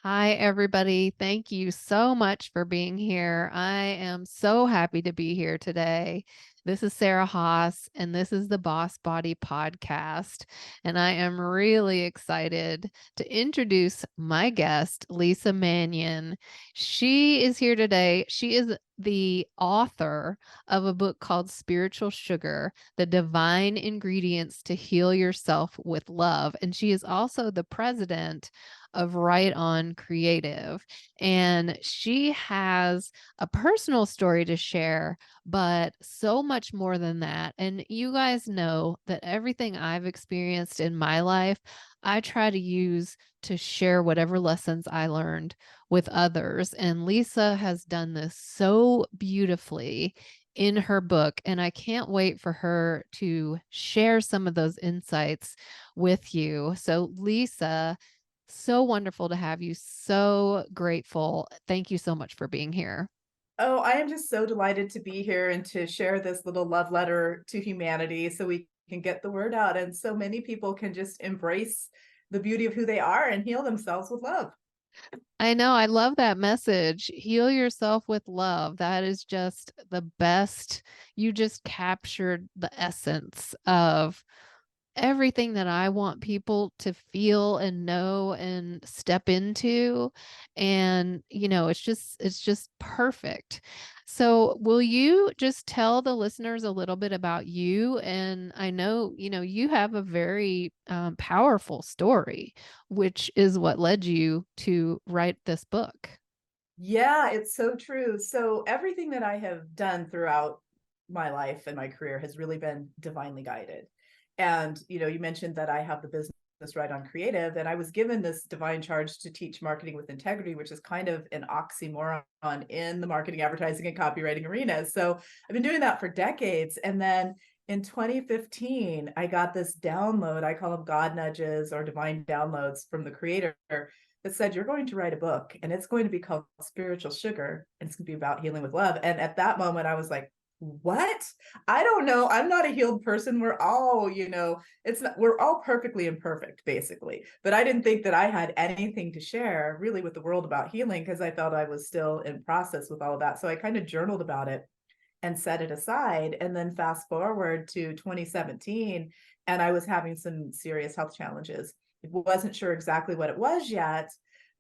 Hi, everybody. Thank you so much for being here. I am so happy to be here today. This is Sarah Haas, and this is the Boss Body Podcast. And I am really excited to introduce my guest, Lisa Manyon. She is here today. She is the author of a book called Spiritual Sugar: The Divine Ingredients to Heal Yourself with Love. And she is also the president of Right On Creative. And she has a personal story to share, but so much more than that. And you guys know that everything I've experienced in my life, I try to use to share whatever lessons I learned with others. And Lisa has done this so beautifully in her book. And I can't wait for her to share some of those insights with you. So, Lisa, so wonderful to have you. So grateful. Thank you so much for being here. Oh, I am just so delighted to be here and to share this little love letter to humanity so we can get the word out and so many people can just embrace the beauty of who they are and heal themselves with love. I know. I love that message. Heal yourself with love. That is just the best. You just captured the essence of everything that I want people to feel and know and step into. And, it's just perfect. So, will you just tell the listeners a little bit about you? And I know, you have a very powerful story, which is what led you to write this book. Yeah, it's so true. So everything that I have done throughout my life and my career has really been divinely guided. And you mentioned that I have the business Right On Creative, and I was given this divine charge to teach marketing with integrity, which is kind of an oxymoron in the marketing, advertising, and copywriting arena. So I've been doing that for decades. And then in 2015, I got this download. I call them God nudges or divine downloads from the creator that said, you're going to write a book and it's going to be called Spiritual Sugar and it's going to be about healing with love. And at that moment, I was like, what? I don't know. I'm not a healed person. We're all, it's not, we're all perfectly imperfect, basically. But I didn't think that I had anything to share really with the world about healing because I felt I was still in process with all of that. So I kind of journaled about it and set it aside. And then fast forward to 2017, and I was having some serious health challenges. I wasn't sure exactly what it was yet,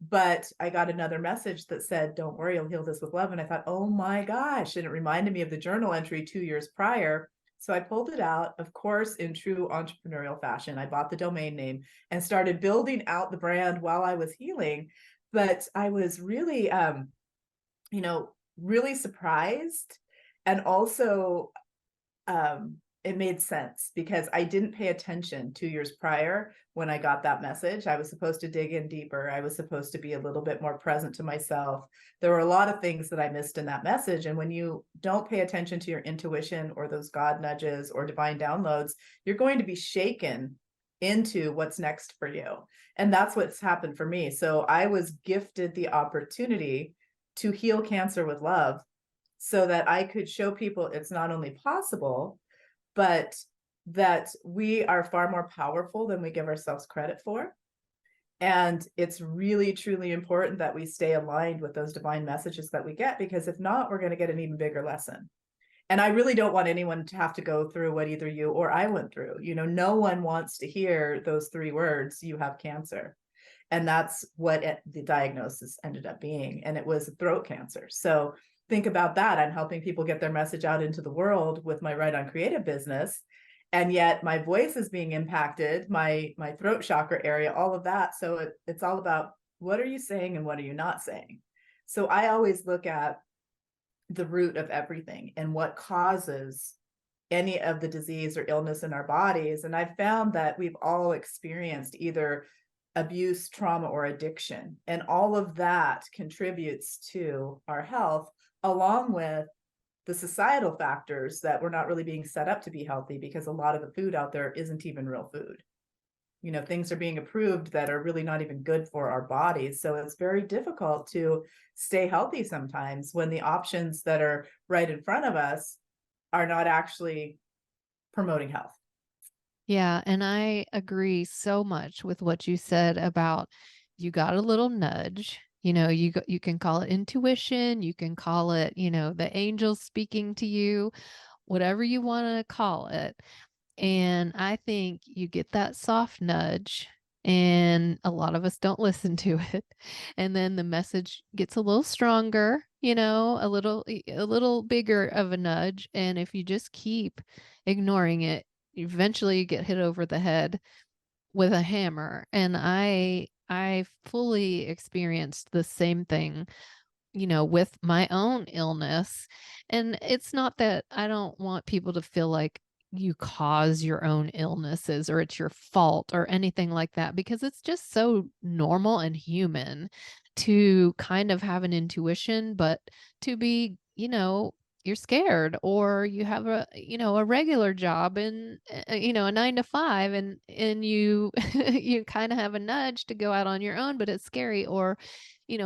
but I got another message that said, don't worry, you'll heal this with love. And I thought, oh my gosh. And it reminded me of the journal entry 2 years prior. So I pulled it out, of course, in true entrepreneurial fashion. I bought the domain name and started building out the brand while I was healing. But I was really, really surprised. And also, it made sense because I didn't pay attention 2 years prior when I got that message. I was supposed to dig in deeper. I was supposed to be a little bit more present to myself. There were a lot of things that I missed in that message. And when you don't pay attention to your intuition or those God nudges or divine downloads, you're going to be shaken into what's next for you. And that's what's happened for me. So I was gifted the opportunity to heal cancer with love so that I could show people it's not only possible, but that we are far more powerful than we give ourselves credit for. And it's really, truly important that we stay aligned with those divine messages that we get, because if not, we're going to get an even bigger lesson. And I really don't want anyone to have to go through what either you or I went through. No one wants to hear those 3 words, you have cancer. And that's what the diagnosis ended up being. And it was throat cancer. So think about that. I'm helping people get their message out into the world with my Right On Creative business. And yet my voice is being impacted, my throat chakra area, all of that. So it's all about, what are you saying and what are you not saying? So I always look at the root of everything and what causes any of the disease or illness in our bodies. And I've found that we've all experienced either abuse, trauma, or addiction. And all of that contributes to our health, along with the societal factors that we're not really being set up to be healthy, because a lot of the food out there isn't even real food. Things are being approved that are really not even good for our bodies. So it's very difficult to stay healthy sometimes when the options that are right in front of us are not actually promoting health. Yeah, and I agree so much with what you said about you got a little nudge. You can call it intuition, you can call it, the angels speaking to you, whatever you want to call it. And I think you get that soft nudge, and a lot of us don't listen to it. And then the message gets a little stronger, a little bigger of a nudge. And if you just keep ignoring it, eventually you get hit over the head with a hammer. And I fully experienced the same thing, with my own illness. And it's not that I don't want people to feel like you cause your own illnesses or it's your fault or anything like that, because it's just so normal and human to kind of have an intuition, but to be, you're scared, or you have a regular job and a 9 to 5, and you you kind of have a nudge to go out on your own, but it's scary. Or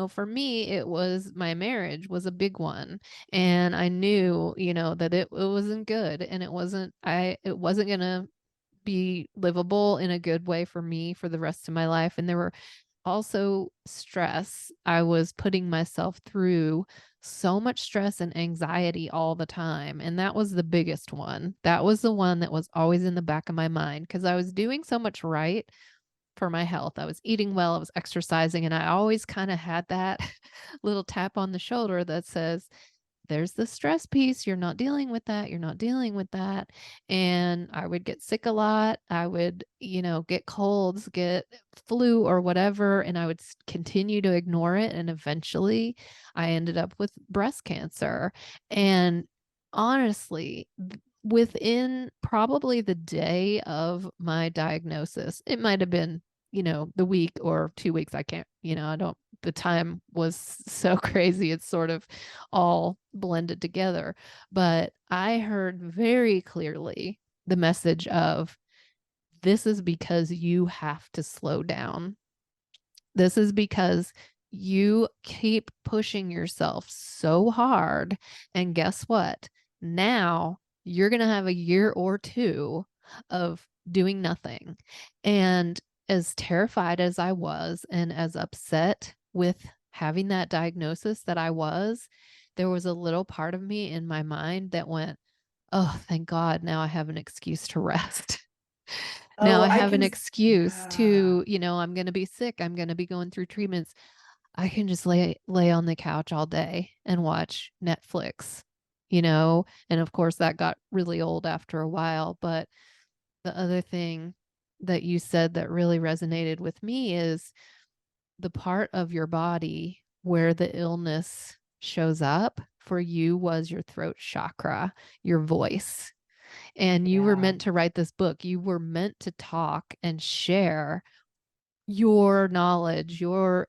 for me, it was my marriage was a big one. And I knew, that it wasn't good, and it wasn't gonna be livable in a good way for me for the rest of my life. And there were also stress. I was putting myself through so much stress and anxiety all the time. And that was the biggest one. That was the one that was always in the back of my mind, because I was doing so much right for my health. I was eating well, I was exercising, and I always kind of had that little tap on the shoulder that says, there's the stress piece. You're not dealing with that. You're not dealing with that. And I would get sick a lot. I would, get colds, get flu or whatever, and I would continue to ignore it. And eventually I ended up with breast cancer. And honestly, within probably the day of my diagnosis, it might have been, the week or 2 weeks. I can't, I don't, the time was so crazy. It's sort of all blended together. But I heard very clearly the message of, this is because you have to slow down. This is because you keep pushing yourself so hard. And guess what? Now you're going to have a year or two of doing nothing. And as terrified as I was, and as upset with having that diagnosis that I was, there was a little part of me in my mind that went, oh, thank God, now I have an excuse to rest. Now Oh, I I have an can, excuse yeah. to, I'm going to be sick. I'm going to be going through treatments. I can just lay on the couch all day and watch Netflix. And of course that got really old after a while. But the other thing that you said that really resonated with me is the part of your body where the illness shows up for you was your throat chakra, your voice. And you were Yeah. meant to write this book. You were meant to talk and share your knowledge, your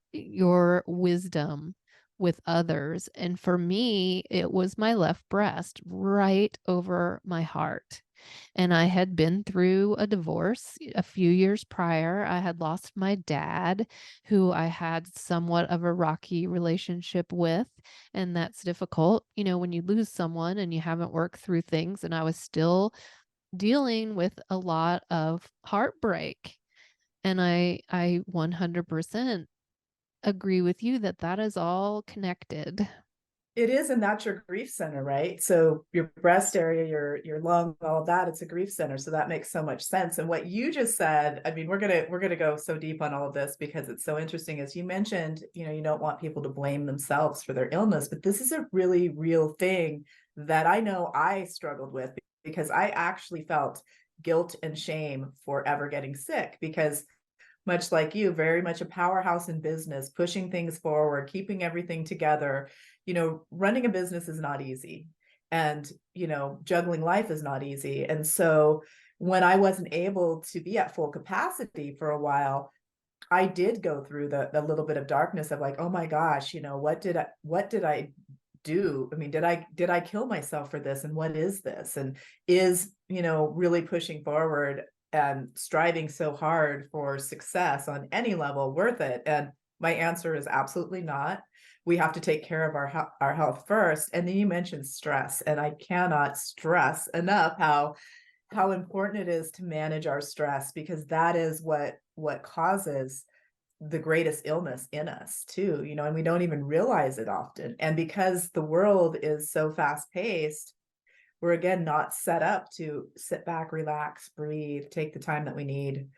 wisdom with others. And for me, it was my left breast, right over my heart. And I had been through a divorce a few years prior. I had lost my dad, who I had somewhat of a rocky relationship with. And that's difficult, when you lose someone and you haven't worked through things. And I was still dealing with a lot of heartbreak. And I 100% agree with you that that is all connected. It is, and that's your grief center, right? So your breast area, your lung, all that, it's a grief center. So that makes so much sense. And what you just said, I mean, we're gonna go so deep on all of this because it's so interesting. As you mentioned, you don't want people to blame themselves for their illness, but this is a really real thing that I know I struggled with, because I actually felt guilt and shame for ever getting sick, because much like you, very much a powerhouse in business, pushing things forward, keeping everything together. Running a business is not easy. And, juggling life is not easy. And so when I wasn't able to be at full capacity for a while, I did go through the little bit of darkness of like, oh my gosh, what did I do? I mean, did I kill myself for this? And what is this? And is, really pushing forward and striving so hard for success on any level worth it? And my answer is absolutely not. We have to take care of our health first. And then you mentioned stress, and I cannot stress enough how important it is to manage our stress, because that is what causes the greatest illness in us too, and we don't even realize it often. And because the world is so fast paced, we're again not set up to sit back, relax, breathe, take the time that we need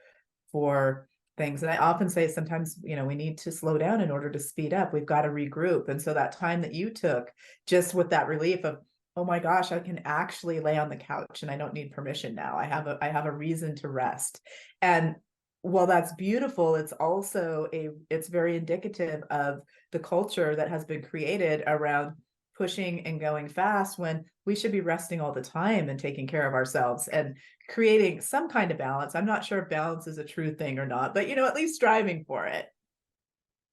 for things. And I often say sometimes, we need to slow down in order to speed up. We've got to regroup. And so that time that you took, just with that relief of, oh my gosh, I can actually lay on the couch and I don't need permission now. I have a reason to rest. And while that's beautiful, it's very indicative of the culture that has been created around pushing and going fast when we should be resting all the time and taking care of ourselves and creating some kind of balance. I'm not sure if balance is a true thing or not, but at least striving for it.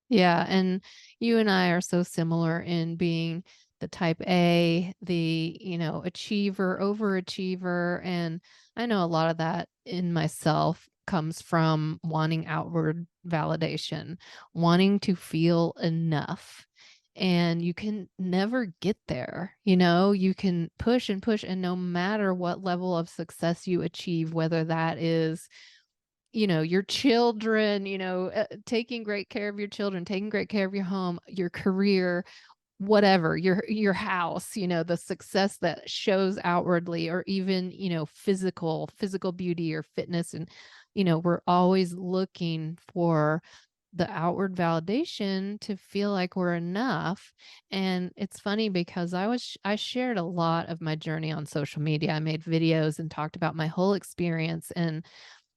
Yeah, and you and I are so similar in being the type A, the achiever, overachiever, and I know a lot of that in myself comes from wanting outward validation, wanting to feel enough. And you can never get there. You can push and push, and no matter what level of success you achieve, whether that is your children, taking great care of your children, taking great care of your home, your career, whatever, your house, the success that shows outwardly, or even, physical beauty or fitness. And, we're always looking for the outward validation to feel like we're enough. And it's funny because I shared a lot of my journey on social media. I made videos and talked about my whole experience, and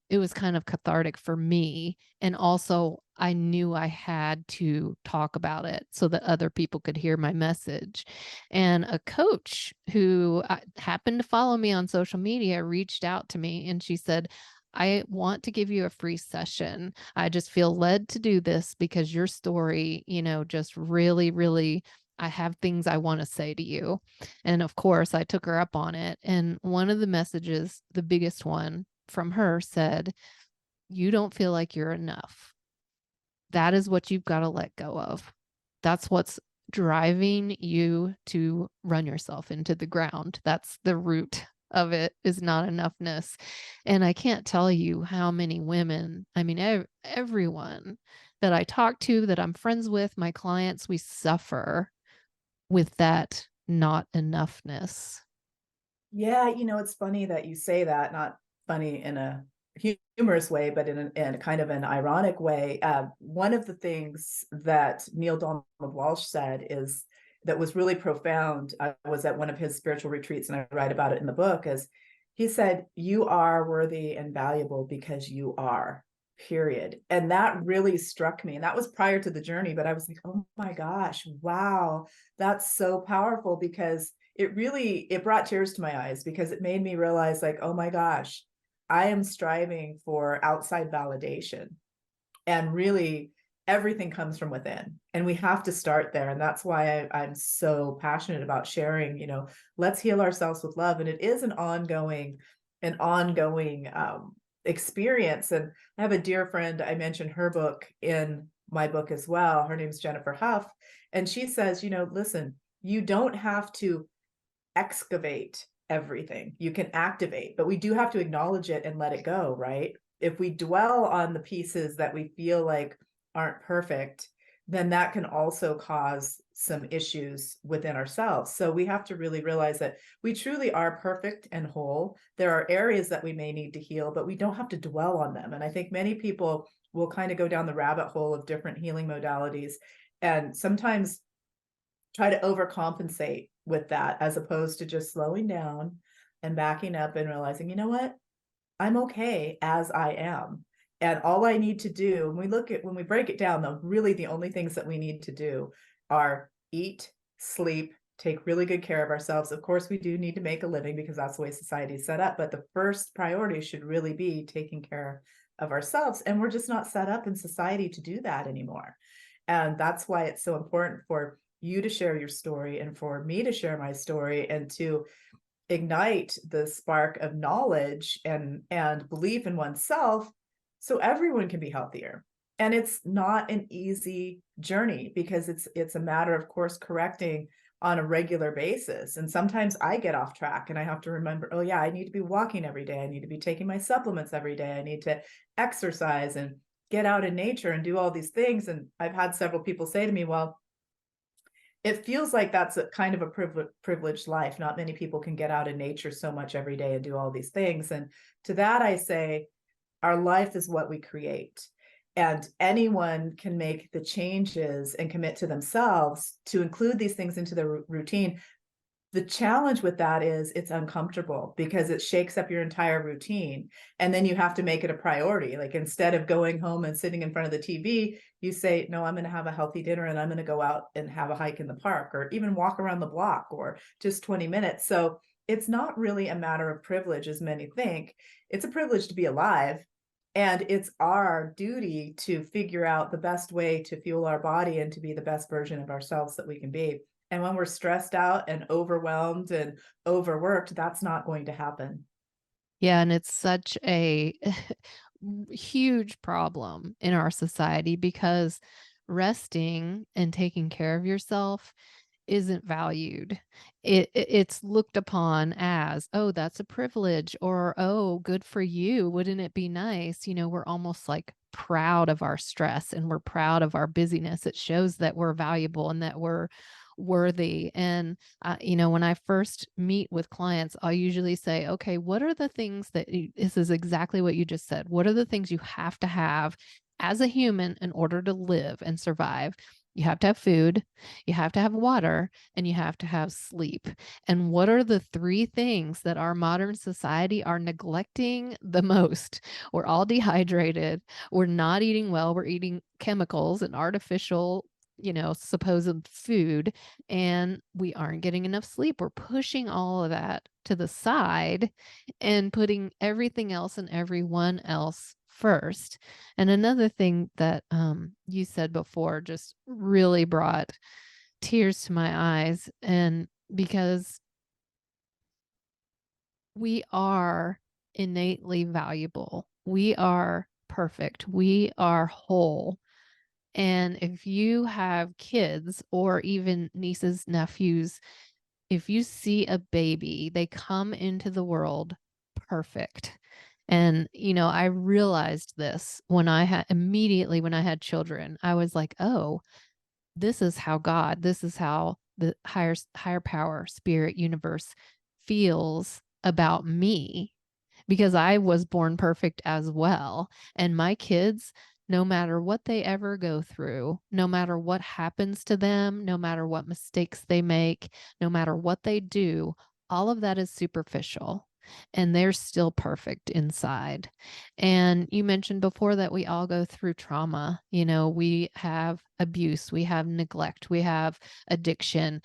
it was kind of cathartic for me, and also I knew I had to talk about it so that other people could hear my message. And a coach who happened to follow me on social media reached out to me, and she said, "I want to give you a free session. I just feel led to do this because your story, just really, really, I have things I want to say to you." And of course, I took her up on it. And one of the messages, the biggest one from her, said, "You don't feel like you're enough. That is what you've got to let go of. That's what's driving you to run yourself into the ground. That's the root of it, is not enoughness." And I can't tell you how many women, I mean, everyone that I talk to, that I'm friends with, my clients, we suffer with that not enoughness. Yeah, it's funny that you say that, not funny in a humorous way, but in a kind of an ironic way. One of the things that Neil Donald Walsh said is that was really profound. I was at one of his spiritual retreats, and I write about it in the book. As he said, "You are worthy and valuable because you are." Period. And that really struck me. And that was prior to the journey, but I was like, oh my gosh, wow, that's so powerful, because it brought tears to my eyes, because it made me realize, like, oh my gosh, I am striving for outside validation, and really everything comes from within, and we have to start there. And that's why I'm so passionate about sharing, let's heal ourselves with love. And it is an ongoing experience. And I have a dear friend, I mentioned her book in my book as well. Her name's Jennifer Huff, and she says, listen, you don't have to excavate everything. You can activate, but we do have to acknowledge it and let it go, right? If we dwell on the pieces that we feel like aren't perfect, then that can also cause some issues within ourselves. So we have to really realize that we truly are perfect and whole. There are areas that we may need to heal, but we don't have to dwell on them. And I think many people will kind of go down the rabbit hole of different healing modalities, and sometimes try to overcompensate with that, as opposed to just slowing down and backing up and realizing, you know what? I'm okay as I am. And all I need to do, when we break it down, though, really the only things that we need to do are eat, sleep, take really good care of ourselves. Of course, we do need to make a living, because that's the way society is set up. But the first priority should really be taking care of ourselves. And we're just not set up in society to do that anymore. And that's why it's so important for you to share your story, and for me to share my story, and to ignite the spark of knowledge and belief in oneself, so everyone can be healthier. And it's not an easy journey, because it's a matter of course correcting on a regular basis. And sometimes I get off track, and I have to remember, oh yeah, I need to be walking every day, I need to be taking my supplements every day, I need to exercise. And get out in nature and do all these things. And I've had several people say to me, well, it feels like that's a kind of a privileged life. Not many people can get out in nature so much every day and do all these things. And to that, I say, our life is what we create. And anyone can make the changes and commit to themselves to include these things into their routine. The challenge with that is it's uncomfortable because it shakes up your entire routine. And then you have to make it a priority. Like instead of going home and sitting in front of the TV, you say, no, I'm going to have a healthy dinner and I'm going to go out and have a hike in the park or even walk around the block or just 20 minutes. So it's not really a matter of privilege as many think. It's a privilege to be alive. And it's our duty to figure out the best way to fuel our body and to be the best version of ourselves that we can be. And when we're stressed out and overwhelmed and overworked, that's not going to happen. Yeah, and it's such a huge problem in our society because resting and taking care of yourself isn't valued. It's looked upon as, "Oh, that's a privilege," or, "Oh, good for you. Wouldn't it be nice?" We're almost like proud of our stress and we're proud of our busyness. It shows that we're valuable and that we're worthy. And when I first meet with clients, I'll usually say, "Okay, what are the things that this is exactly what you just said. What are the things you have to have as a human in order to live and survive?" You have to have food, you have to have water, and you have to have sleep. And what are the three things that our modern society are neglecting the most? We're all dehydrated. We're not eating well. We're eating chemicals and artificial, supposed food, and we aren't getting enough sleep. We're pushing all of that to the side and putting everything else and everyone else first. And another thing that you said before just really brought tears to my eyes. And because we are innately valuable, we are perfect, we are whole. And if you have kids or even nieces, nephews, if you see a baby, they come into the world perfect. And, I realized this when I had immediately when I had children, I was like, oh, this is how the higher power, spirit, universe feels about me because I was born perfect as well. And my kids, no matter what they ever go through, no matter what happens to them, no matter what mistakes they make, no matter what they do, all of that is superficial and they're still perfect inside. And you mentioned before that we all go through trauma. We have abuse, we have neglect, we have addiction.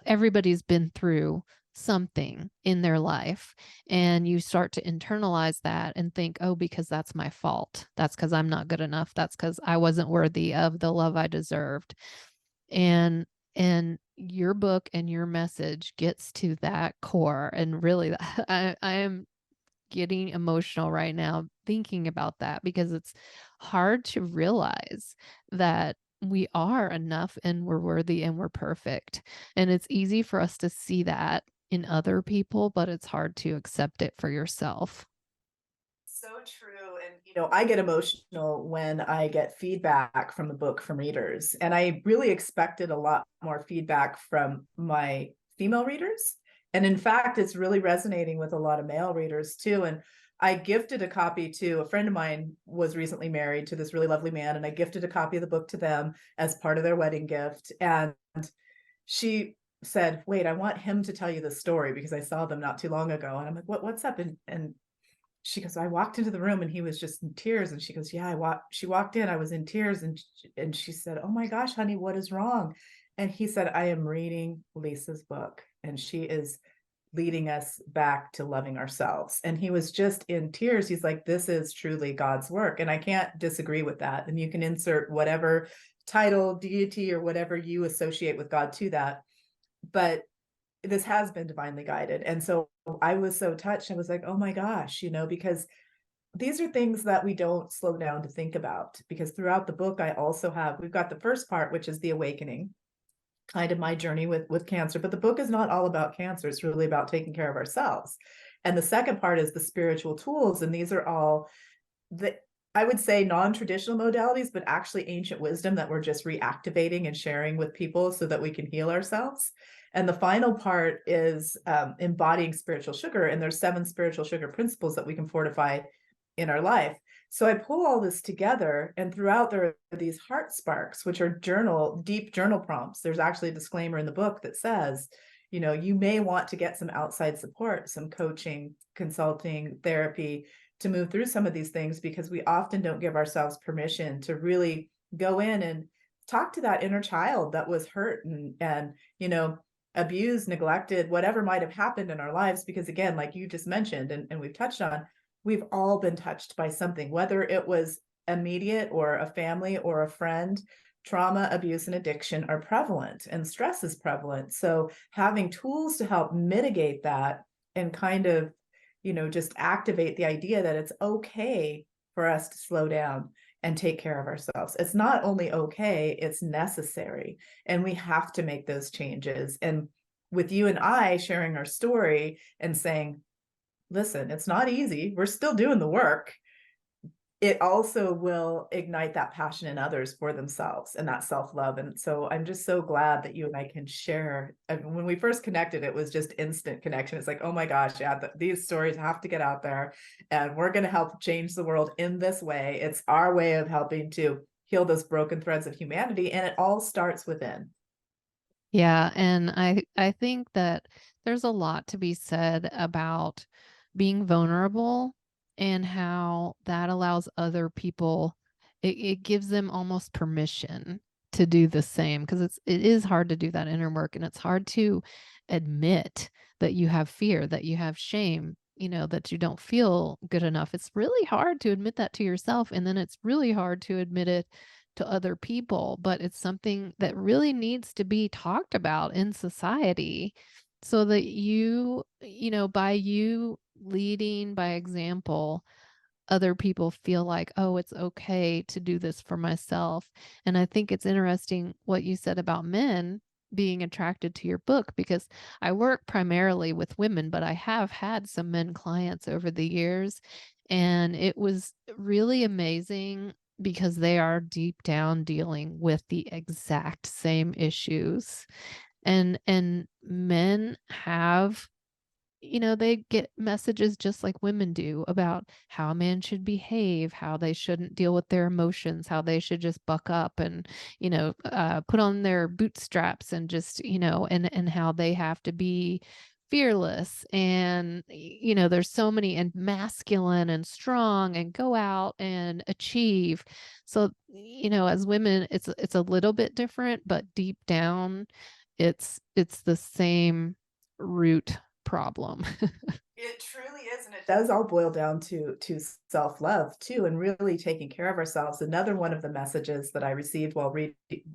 Everybody's been through something in their life, and you start to internalize that and think, oh, because that's my fault, that's because I'm not good enough, that's because I wasn't worthy of the love I deserved. And your book and your message gets to that core, and really I am getting emotional right now thinking about that because it's hard to realize that we are enough and we're worthy and we're perfect. And it's easy for us to see that in other people, but it's hard to accept it for yourself. So true. And, I get emotional when I get feedback from the book from readers. And I really expected a lot more feedback from my female readers. And in fact, it's really resonating with a lot of male readers too. And I gifted a copy to a friend of mine was recently married to this really lovely man. And I gifted a copy of the book to them as part of their wedding gift. And she said, wait, I want him to tell you the story because I saw them not too long ago. And I'm like, what's up? And she goes, I walked into the room and he was just in tears. And she goes, yeah, she walked in, I was in tears. And she said, oh my gosh, honey, what is wrong? And he said, I am reading Lisa's book and she is leading us back to loving ourselves. And he was just in tears. He's like, this is truly God's work. And I can't disagree with that. And you can insert whatever title, deity, or whatever you associate with God to that. But this has been divinely guided. And so I was so touched. I was like, oh my gosh, because these are things that we don't slow down to think about. Because throughout the book, we've got the first part, which is the awakening, kind of my journey with cancer. But the book is not all about cancer. It's really about taking care of ourselves. And the second part is the spiritual tools. And these are all the I would say non-traditional modalities, but actually ancient wisdom that we're just reactivating and sharing with people so that we can heal ourselves. And the final part is embodying spiritual sugar. And there's 7 spiritual sugar principles that we can fortify in our life. So I pull all this together, and throughout there are these heart sparks, which are deep journal prompts. There's actually a disclaimer in the book that says, you know, you may want to get some outside support, some coaching, consulting, therapy to move through some of these things, because we often don't give ourselves permission to really go in and talk to that inner child that was hurt and you know, abused, neglected, whatever might have happened in our lives. Because again, like you just mentioned, and we've touched on, we've all been touched by something, whether it was immediate or a family or a friend. Trauma, abuse, and addiction are prevalent, and stress is prevalent. So having tools to help mitigate that and kind of, you know, just activate the idea that it's okay for us to slow down and take care of ourselves. It's not only okay, it's necessary. And we have to make those changes. And with you and I sharing our story and saying, listen, it's not easy, we're still doing the work, it also will ignite that passion in others for themselves and that self-love. And so I'm just so glad that you and I can share. And when we first connected, it was just instant connection. It's like, oh my gosh, yeah, these stories have to get out there, and we're going to help change the world in this way. It's our way of helping to heal those broken threads of humanity, and it all starts within. Yeah, and I think that there's a lot to be said about being vulnerable and how that allows other people, it gives them almost permission to do the same, because it is hard to do that inner work, and it's hard to admit that you have fear, that you have shame, that you don't feel good enough. It's really hard to admit that to yourself, and then it's really hard to admit it to other people, but it's something that really needs to be talked about in society, so that by you leading by example, other people feel like, oh, it's okay to do this for myself. And I think it's interesting what you said about men being attracted to your book, because I work primarily with women, but I have had some men clients over the years. And it was really amazing because they are deep down dealing with the exact same issues. And men have, they get messages just like women do about how a man should behave, how they shouldn't deal with their emotions, how they should just buck up and, put on their bootstraps and just, and how they have to be fearless. And, there's so many, and masculine and strong and go out and achieve. So, as women, it's a little bit different, but deep down, it's the same root problem. It truly is, and it does all boil down to self-love too, and really taking care of ourselves. Another one of the messages that I received while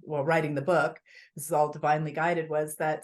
writing the book, this is all divinely guided, was that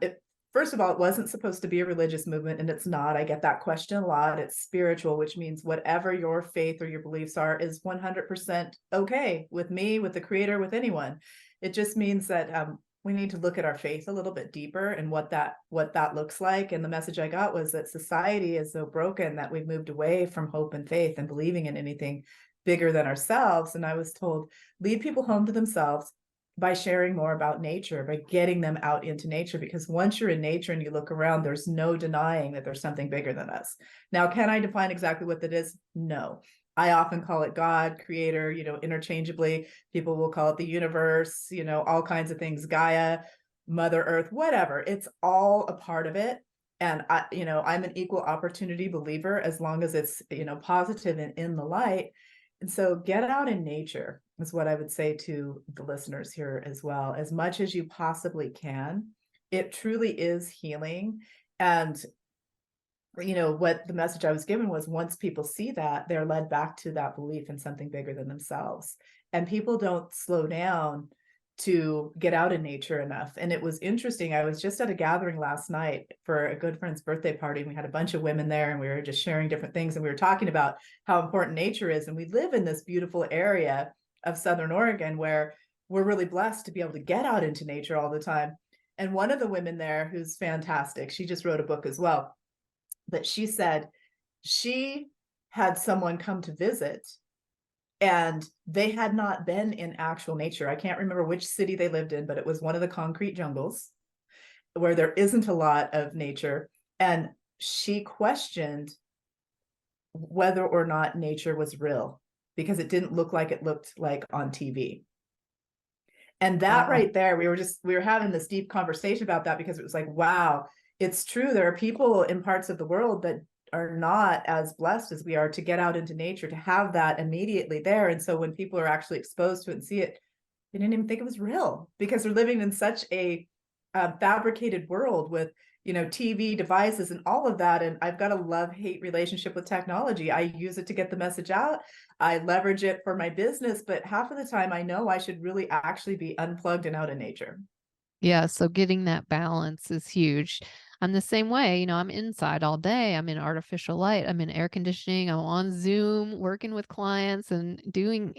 it first of all, it wasn't supposed to be a religious movement, and it's not. I get that question a lot. It's spiritual, which means whatever your faith or your beliefs are is 100% okay with me, with the creator, with anyone. It just means that we need to look at our faith a little bit deeper and what that looks like. And the message I got was that society is so broken that we've moved away from hope and faith and believing in anything bigger than ourselves. And I was told, lead people home to themselves by sharing more about nature, by getting them out into nature, because once you're in nature and you look around, there's no denying that there's something bigger than us. Now, can I define exactly what that is? No. I often call it God, creator, interchangeably. People will call it the universe, all kinds of things, Gaia, Mother Earth, whatever. It's all a part of it. And I'm an equal opportunity believer as long as it's, positive and in the light. And so get out in nature is what I would say to the listeners here as well, as much as you possibly can. It truly is healing. And what the message I was given was, once people see that, they're led back to that belief in something bigger than themselves. And people don't slow down to get out in nature enough. And it was interesting. I was just at a gathering last night for a good friend's birthday party, and we had a bunch of women there, and we were just sharing different things. And we were talking about how important nature is. And we live in this beautiful area of Southern Oregon where we're really blessed to be able to get out into nature all the time. And one of the women there, who's fantastic, she just wrote a book as well, but she said she had someone come to visit, , And they had not been in actual nature. I can't remember which city they lived in, but it was one of the concrete jungles where there isn't a lot of nature. And she questioned whether or not nature was real because it didn't look like it looked like on TV. And that Wow. right there, we were having this deep conversation about that because it was like, wow, it's true. There are people in parts of the world that are not as blessed as we are to get out into nature, to have that immediately there. And so when people are actually exposed to it and see it, they didn't even think it was real because they're living in such a fabricated world with, TV devices and all of that. And I've got a love-hate relationship with technology. I use it to get the message out. I leverage it for my business, but half of the time I know I should really actually be unplugged and out in nature. Yeah, so getting that balance is huge. I'm the same way, I'm inside all day. I'm in artificial light. I'm in air conditioning. I'm on Zoom working with clients and doing,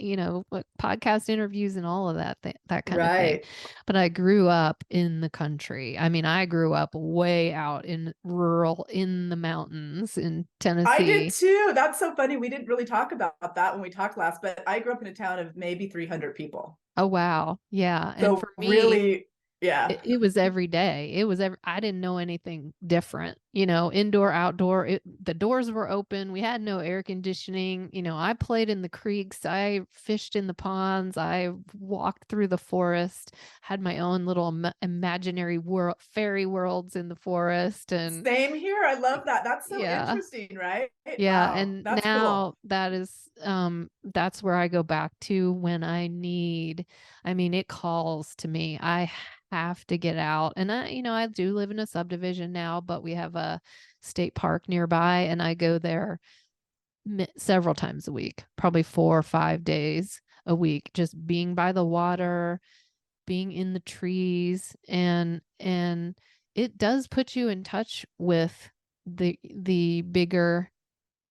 like podcast interviews and all of that kind of thing. Right. But I grew up in the country. I mean, I grew up way out in rural in the mountains in I did Tennessee. too. That's so funny. We didn't really talk about that when we talked last, but I grew up in a town of maybe 300 people. Oh wow. Yeah, and So for me, really, yeah. it was every day. I didn't know anything different, indoor, outdoor. The doors were open. We had no air conditioning. I played in the creeks. I fished in the ponds. I walked through the forest, had my own little imaginary world, fairy worlds in the forest. And Same here. I love that. That's so yeah, interesting, right? yeah, Wow. and That's now cool. that's where I go back to when I mean it calls to me. I have to get out. And I do live in a subdivision now, but we have a state park nearby and I go there several times a week, probably 4 or 5 days a week, just being by the water, being in the trees and it does put you in touch with the bigger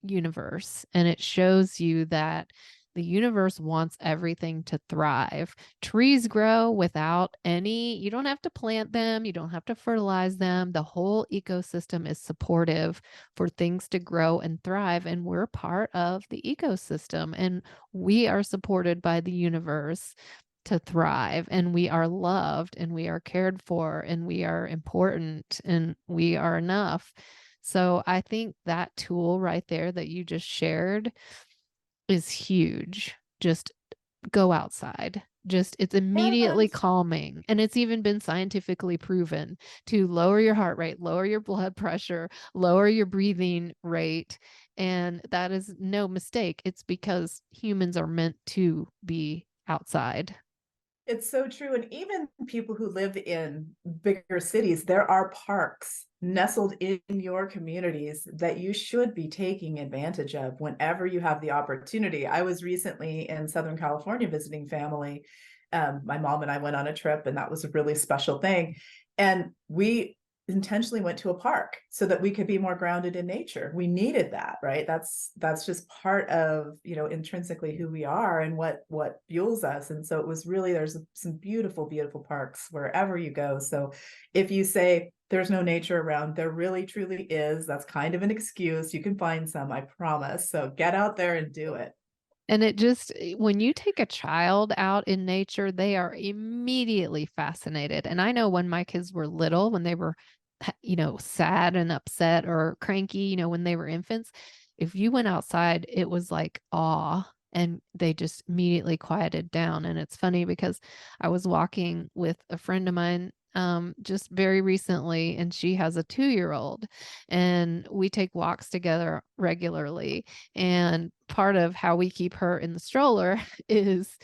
universe. And it shows you that the universe wants everything to thrive. Trees grow without you don't have to plant them, you don't have to fertilize them. The whole ecosystem is supportive for things to grow and thrive. And we're part of the ecosystem and we are supported by the universe to thrive. And we are loved and we are cared for and we are important and we are enough. So I think that tool right there that you just shared is huge. Just go outside. It's immediately And calming. And it's even been scientifically proven to lower your heart rate, lower your blood pressure, lower your breathing rate. And that is no mistake. It's because humans are meant to be outside. it's so true. And even people who live in bigger cities, there are parks nestled in your communities that you should be taking advantage of whenever you have the opportunity. I was recently in Southern California visiting family. My mom and I went on a trip, and that was a really special thing. And we intentionally went to a park so that we could be more grounded in nature. We needed that, right? That's just part of, intrinsically who we are and what fuels us. And so it was really, there's some beautiful, beautiful parks wherever you go. So if you say there's no nature around, there really truly is. That's kind of an excuse. You can find some, I promise. So get out there and do it. And when you take a child out in nature, they are immediately fascinated. And I know when my kids were little, when they were, sad and upset or cranky, when they were infants, if you went outside, it was like awe and they just immediately quieted down. And it's funny because I was walking with a friend of mine just very recently, and she has a 2-year-old, and we take walks together regularly. And part of how we keep her in the stroller is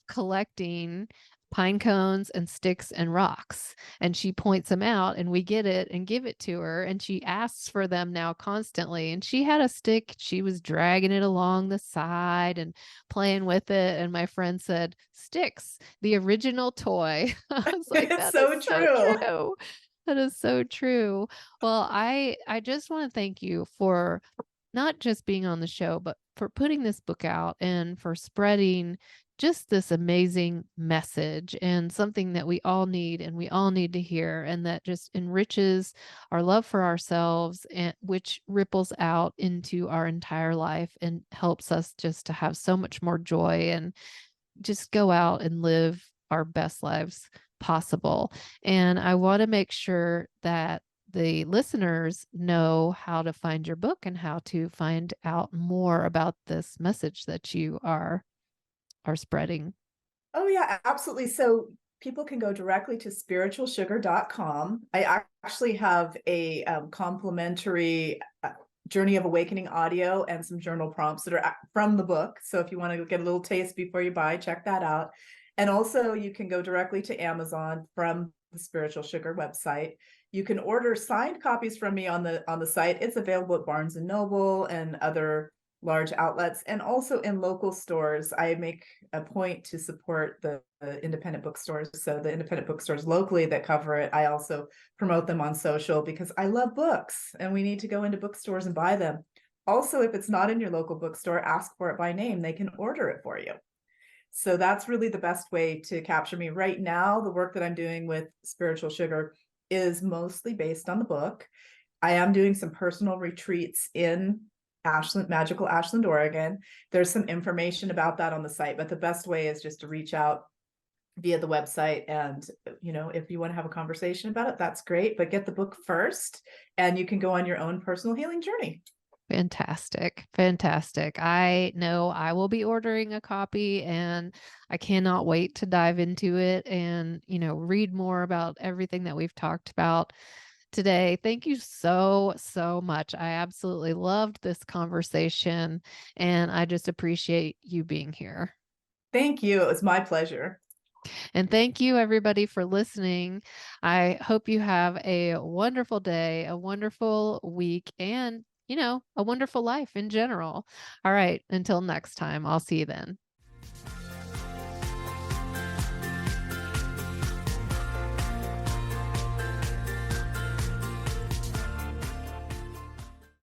collecting pine cones and sticks and rocks. And she points them out and we get it and give it to her. And she asks for them now constantly. And she had a stick. She was dragging it along the side and playing with it. And my friend said, "Sticks, the original toy." I was like, It's that is so so true. true. That is so true. Well, I just want to thank you for not just being on the show, but for putting this book out and for spreading just this amazing message and something that we all need and we all need to hear, and that just enriches our love for ourselves, and which ripples out into our entire life and helps us just to have so much more joy and just go out and live our best lives possible. And I want to make sure that the listeners know how to find your book and how to find out more about this message that you are spreading. Oh yeah, absolutely. So people can go directly to spiritualsugar.com. I actually have a complimentary Journey of Awakening audio and some journal prompts that are from the book. So if you want to get a little taste before you buy, check that out. And also you can go directly to Amazon from the Spiritual Sugar website. You can order signed copies from me on the site. It's available at Barnes and Noble and other large outlets, and also in local stores. I make a point to support the independent bookstores. So the independent bookstores locally that cover it, I also promote them on social because I love books and we need to go into bookstores and buy them. Also, if it's not in your local bookstore, ask for it by name. They can order it for you. So that's really the best way to capture me. Right now, the work that I'm doing with Spiritual Sugar is mostly based on the book. I am doing some personal retreats in magical Ashland, Oregon. There's some information about that on the site, but the best way is just to reach out via the website. And, if you want to have a conversation about it, that's great, but get the book first and you can go on your own personal healing journey. Fantastic. Fantastic. I know I will be ordering a copy, and I cannot wait to dive into it and, read more about everything that we've talked about today. Thank you so, so much. I absolutely loved this conversation, and I just appreciate you being here. Thank you. It was my pleasure. And thank you, everybody, for listening. I hope you have a wonderful day, a wonderful week, and, a wonderful life in general. All right. Until next time, I'll see you then.